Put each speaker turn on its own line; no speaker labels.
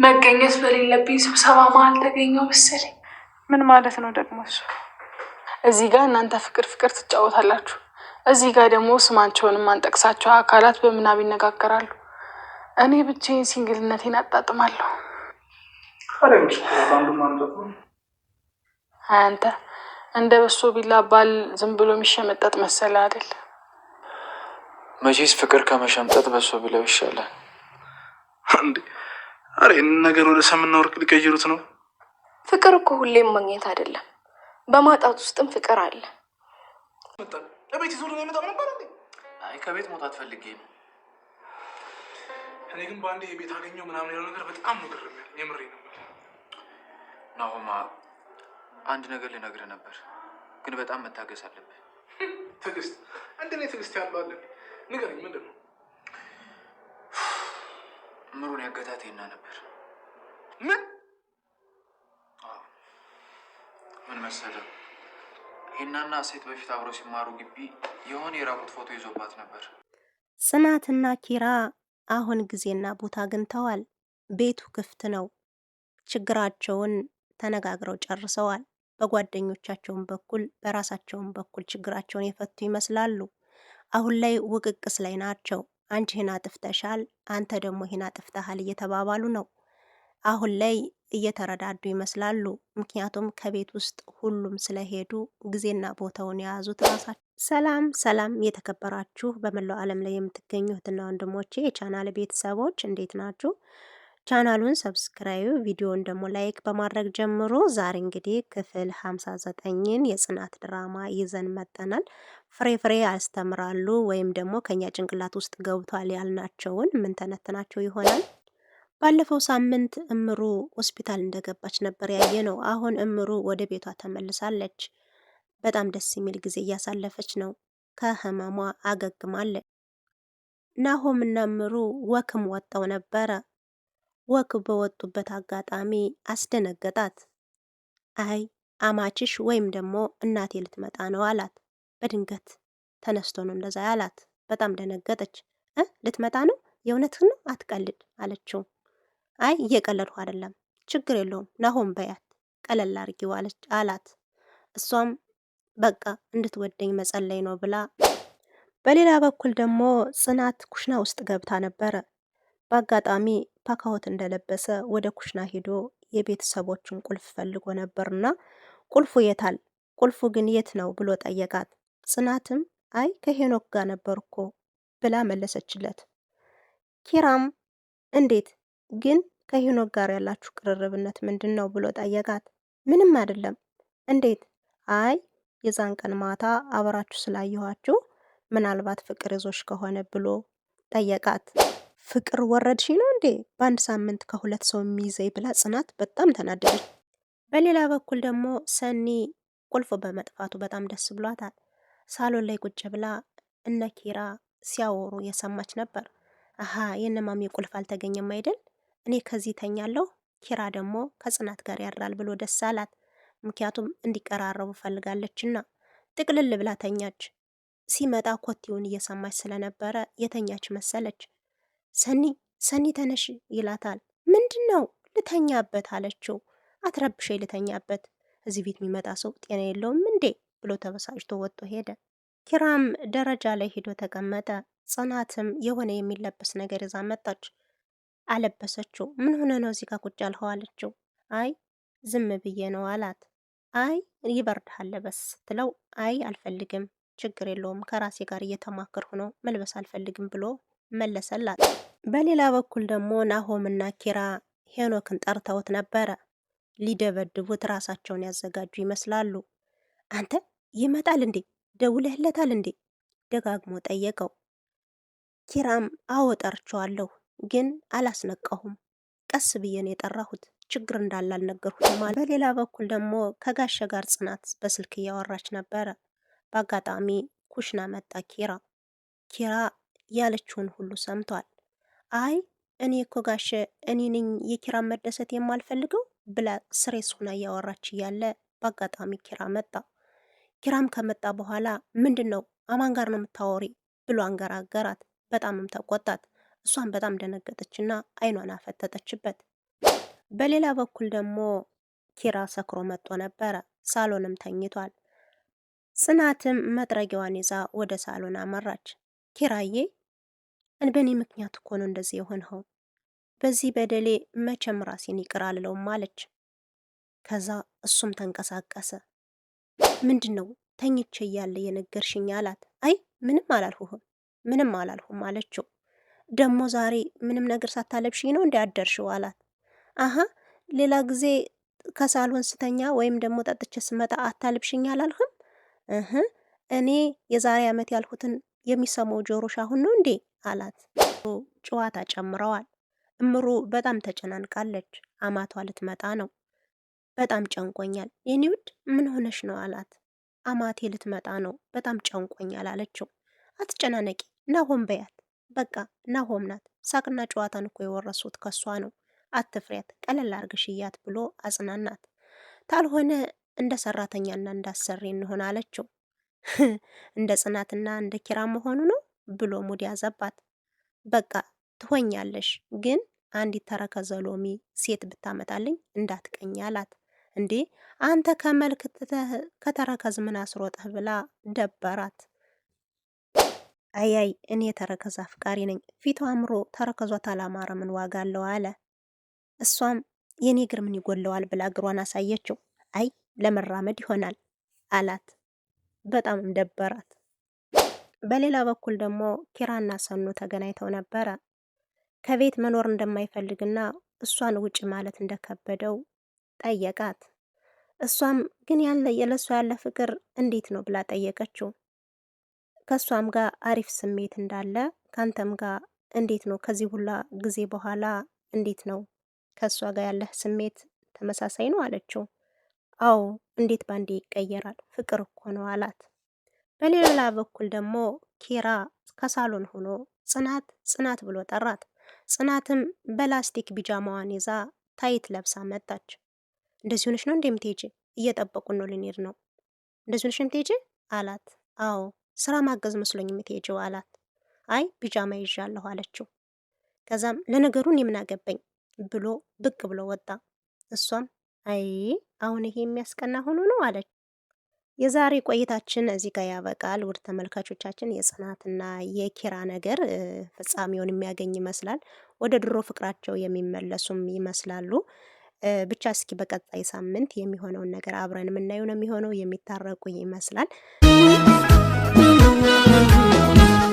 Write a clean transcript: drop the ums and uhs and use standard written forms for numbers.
መገኘት በሌለብኝ ስብሰባ መሀል ተገኘው መሰለኝ።
ምን ማለት ነው ደግሞ እሱ? እዚህ ጋር እናንተ ፍቅር ፍቅር ትጫወታላችሁ፣ እዚህ ጋር ደግሞ ስማቸውን የማንጠቅሳቸው አካላት በምናብ ይነጋገራሉ። እኔ ብቻዬን ሲንግልነቴን አጣጥማለሁ። አንተ እንደ በሶ ቢላ ባል ዝም ብሎ የሚሸመጠጥ መሰለ አይደል?
መቼስ ፍቅር ከመሸምጠጥ በሶ ቢላው ይሻላል።
አሬ ነገር ወደ ሰምና ወርቅ ሊቀይሩት ነው።
ፍቅር እኮ ሁሌም ማግኘት አይደለም፣ በማጣት ውስጥም ፍቅር አለ።
ቤት ይዞ ነው ነበር።
አይ ከቤት መውጣት ፈልጌ ነው።
እኔ ግን በአንዴ የቤት አገኘው ምናምን ያለው ነገር በጣም ነው ግርም ያለኝ። የምሬ ነው።
ናሆማ አንድ ነገር ልነግርህ ነበር፣ ግን በጣም መታገስ አለብህ።
ትዕግስት? እንደኔ ትዕግስት ያለው አለ? ንገረኝ፣ ምንድን ነው?
ምሩን ያገታት ሄና ነበር።
ምን
ምን መሰለህ፣ ሄናና ሴት በፊት አብረው ሲማሩ ግቢ የሆነ የራቁት ፎቶ ይዞባት ነበር።
ጽናትና ኪራ አሁን ጊዜና ቦታ አግኝተዋል። ቤቱ ክፍት ነው። ችግራቸውን ተነጋግረው ጨርሰዋል። በጓደኞቻቸውን በኩል በራሳቸውን በኩል ችግራቸውን የፈቱ ይመስላሉ። አሁን ላይ ውቅቅስ ላይ ናቸው። አንቺ ይህን አጥፍተሻል፣ አንተ ደግሞ ይህን አጥፍተሃል እየተባባሉ ነው። አሁን ላይ እየተረዳዱ ይመስላሉ። ምክንያቱም ከቤት ውስጥ ሁሉም ስለሄዱ ጊዜና ቦታውን የያዙት ራሳቸው። ሰላም ሰላም፣ የተከበራችሁ በመላው ዓለም ላይ የምትገኙ እህትና ወንድሞቼ የቻናል ቤተሰቦች እንዴት ናችሁ? ቻናሉን ሰብስክራይብ፣ ቪዲዮን ደግሞ ላይክ በማድረግ ጀምሮ ዛሬ እንግዲህ ክፍል 59ን የጽናት ድራማ ይዘን መጠናል። ፍሬ ያስተምራሉ ወይም ደግሞ ከኛ ጭንቅላት ውስጥ ገብቷል ያልናቸውን ምን ተነትናቸው ይሆናል። ባለፈው ሳምንት እምሩ ሆስፒታል እንደገባች ነበር ያየ ነው። አሁን እምሩ ወደ ቤቷ ተመልሳለች። በጣም ደስ የሚል ጊዜ እያሳለፈች ነው። ከህመሟ አገግማለች። ናሆም እና እምሩ ወክም ወጣው ነበረ። ወክ በወጡበት አጋጣሚ አስደነገጣት። አይ አማችሽ ወይም ደግሞ እናቴ ልትመጣ ነው አላት። በድንገት ተነስቶ ነው እንደዛ ያላት። በጣም ደነገጠች። ልትመጣ ነው? የእውነትህን ነው? አትቀልድ አለችው። አይ እየቀለድኩ አይደለም፣ ችግር የለውም ናሆም በያት፣ ቀለል አድርጊው አላት። እሷም በቃ እንድትወደኝ መጸለይ ነው ብላ። በሌላ በኩል ደግሞ ጽናት ኩሽና ውስጥ ገብታ ነበረ። በአጋጣሚ ፓካሆት እንደለበሰ ወደ ኩሽና ሄዶ የቤተሰቦቹን ቁልፍ ፈልጎ ነበርና ቁልፉ የታል? ቁልፉ ግን የት ነው ብሎ ጠየቃት። ጽናትም አይ ከሄኖክ ጋር ነበርኮ ብላ መለሰችለት። ኪራም እንዴት ግን ከሄኖክ ጋር ያላችሁ ቅርርብነት ምንድን ነው ብሎ ጠየቃት። ምንም አይደለም። እንዴት? አይ የዛን ቀን ማታ አብራችሁ ስላየኋችሁ ምናልባት ፍቅር ይዞሽ ከሆነ ብሎ ጠየቃት። ፍቅር ወረድሽ ነው እንዴ በአንድ ሳምንት ከሁለት ሰው የሚይዘኝ ብላ ጽናት በጣም ተናደደች። በሌላ በኩል ደግሞ ሰኒ ቁልፍ በመጥፋቱ በጣም ደስ ብሏታል። ሳሎን ላይ ቁጭ ብላ እነ ኪራ ሲያወሩ የሰማች ነበር። አሃ የነማሚ ቁልፍ አልተገኘም አይደል? እኔ ከዚህ ተኛለሁ፣ ኪራ ደግሞ ከጽናት ጋር ያድራል ብሎ ደስ አላት። ምክንያቱም እንዲቀራረቡ ፈልጋለችና ጥቅልል ብላ ተኛች። ሲመጣ ኮቴውን እየሰማች ስለነበረ የተኛች መሰለች። ሰኒ ተነሽ ይላታል። ምንድነው? ልተኛበት አለችው። አትረብሼ ልተኛበት፣ እዚህ ቤት የሚመጣ ሰው ጤና የለውም እንዴ ብሎ ተበሳጭቶ ወጥቶ ሄደ። ኪራም ደረጃ ላይ ሄዶ ተቀመጠ። ጽናትም የሆነ የሚለበስ ነገር ይዛ መጣች። አለበሰችው። ምን ሆነ ነው እዚህ ጋር ቁጭ ያልኸው አለችው። አይ ዝም ብዬ ነው አላት። አይ ይበርድሃል ለበስ ስትለው አይ አልፈልግም፣ ችግር የለውም ከራሴ ጋር እየተማከርሁ ነው፣ መልበስ አልፈልግም ብሎ መለሰላት። በሌላ በኩል ደግሞ ናሆምና ኪራ ሄኖክን ጠርተውት ነበረ። ሊደበድቡት ራሳቸውን ያዘጋጁ ይመስላሉ። አንተ ይመጣል እንዴ? ደውለህለታል እንዴ? ደጋግሞ ጠየቀው። ኪራም አዎ ጠርቼዋለሁ፣ ግን አላስነቃሁም፣ ቀስ ብዬ ነው የጠራሁት፣ ችግር እንዳለ አልነገርሁትም ማለት። በሌላ በኩል ደግሞ ከጋሸ ጋር ጽናት በስልክ እያወራች ነበረ። በአጋጣሚ ኩሽና መጣ ኪራ ያለችውን ሁሉ ሰምቷል። አይ እኔ እኮ ጋሸ እኔ ነኝ የኪራን መደሰት የማልፈልገው ብላ ስሬስ ሆና እያወራች እያለ በአጋጣሚ ኪራ መጣ። ኪራም ከመጣ በኋላ ምንድን ነው አማን ጋር ነው የምታወሪ ብሎ አንገራገራት። በጣምም ተቆጣት። እሷን በጣም ደነገጠችና አይኗን አፈጠጠችበት። በሌላ በኩል ደግሞ ኪራ ሰክሮ መጥቶ ነበረ። ሳሎንም ተኝቷል። ጽናትም መጥረጊያዋን ይዛ ወደ ሳሎን አመራች። ኪራዬ በእኔ ምክንያት እኮ ነው እንደዚህ የሆንኸው። በዚህ በደሌ መቼም ራሴን ይቅር አልለውም አለች። ከዛ እሱም ተንቀሳቀሰ። ምንድን ነው ተኝቼ እያለ የነገርሽኝ አላት። አይ ምንም አላልሁም አለችው። ደግሞ ዛሬ ምንም ነገር ሳታለብሽኝ ነው እንዲያደርሽው አላት። አሀ ሌላ ጊዜ ከሳሎን ስተኛ ወይም ደግሞ ጠጥቼ ስመጣ አታልብሽኝ አላልህም? እኔ የዛሬ ዓመት ያልሁትን የሚሰማው ጆሮሽ አሁን ነው እንዴ አላት። ጨዋታ ጨምረዋል። እምሩ በጣም ተጨናንቃለች። አማቷ ልትመጣ ነው። በጣም ጨንቆኛል የኔ ውድ ምን ሆነሽ ነው አላት። አማቴ ልትመጣ ነው በጣም ጨንቆኛል አለችው። አትጨናነቂ ናሆም በያት፣ በቃ ናሆም ናት። ሳቅና ጨዋታን እኮ የወረሱት ከሷ ነው። አትፍሪያት፣ ቀለል አርግሽ እያት ብሎ አጽናናት። ታልሆነ እንደ ሰራተኛና እንዳሰሪ እንሆን አለችው። እንደ ጽናትና እንደ ኪራ መሆኑ ነው ብሎ ሙድ ያዘባት። በቃ ትሆኛለሽ፣ ግን አንዲት ተረከዘ ሎሚ ሴት ብታመጣልኝ እንዳትቀኝ አላት። እንዴ አንተ ከመልክ ከተረከዝ ምን አስሮጠህ ብላ ደበራት። አያይ እኔ የተረከዝ አፍቃሪ ነኝ፣ ፊቷ አምሮ ተረከዟት አላማረ ምን ዋጋ አለው አለ። እሷም የኔ እግር ምን ይጎለዋል ብላ እግሯን አሳየችው። አይ ለመራመድ ይሆናል አላት። በጣም ደበራት። በሌላ በኩል ደግሞ ኪራና ሰኑ ተገናኝተው ነበረ። ከቤት መኖር እንደማይፈልግና እሷን ውጭ ማለት እንደከበደው ጠየቃት። እሷም ግን የለሷ ያለ ፍቅር እንዴት ነው ብላ ጠየቀችው። ከሷም ጋር አሪፍ ስሜት እንዳለ ካንተም ጋር እንዴት ነው ከዚህ ሁላ ጊዜ በኋላ እንዴት ነው ከሷ ጋር ያለህ ስሜት ተመሳሳይ ነው አለችው። አዎ እንዴት ባንዴ ይቀየራል ፍቅር እኮ ነው አላት። በሌላ በኩል ደግሞ ኪራ ከሳሎን ሆኖ ጽናት ብሎ ጠራት። ጽናትም በላስቲክ ቢጃማዋን ይዛ ታይት ለብሳ መጣች። እንደዚህ ሆነሽ ነው እንደምትሄጂ? እየጠበቁን ነው ልንሄድ ነው። እንደዚህ ሆነሽ የምትሄጂ አላት። አዎ ስራ ማገዝ መስሎኝ የምትሄጂው አላት። አይ ቢጃማ ይዣለሁ አለችው። ከዛም ለነገሩን የምናገበኝ ብሎ ብቅ ብሎ ወጣ። እሷም አይ አሁን ይሄ የሚያስቀና ሆኖ ነው አለች። የዛሬ ቆይታችን እዚህ ጋር ያበቃል። ውድ ተመልካቾቻችን የጽናትና የኪራ ነገር ፍጻሜውን የሚያገኝ ይመስላል። ወደ ድሮ ፍቅራቸው የሚመለሱም ይመስላሉ። ብቻ እስኪ በቀጣይ ሳምንት የሚሆነውን ነገር አብረን የምናየው ነው የሚሆነው። የሚታረቁ ይመስላል።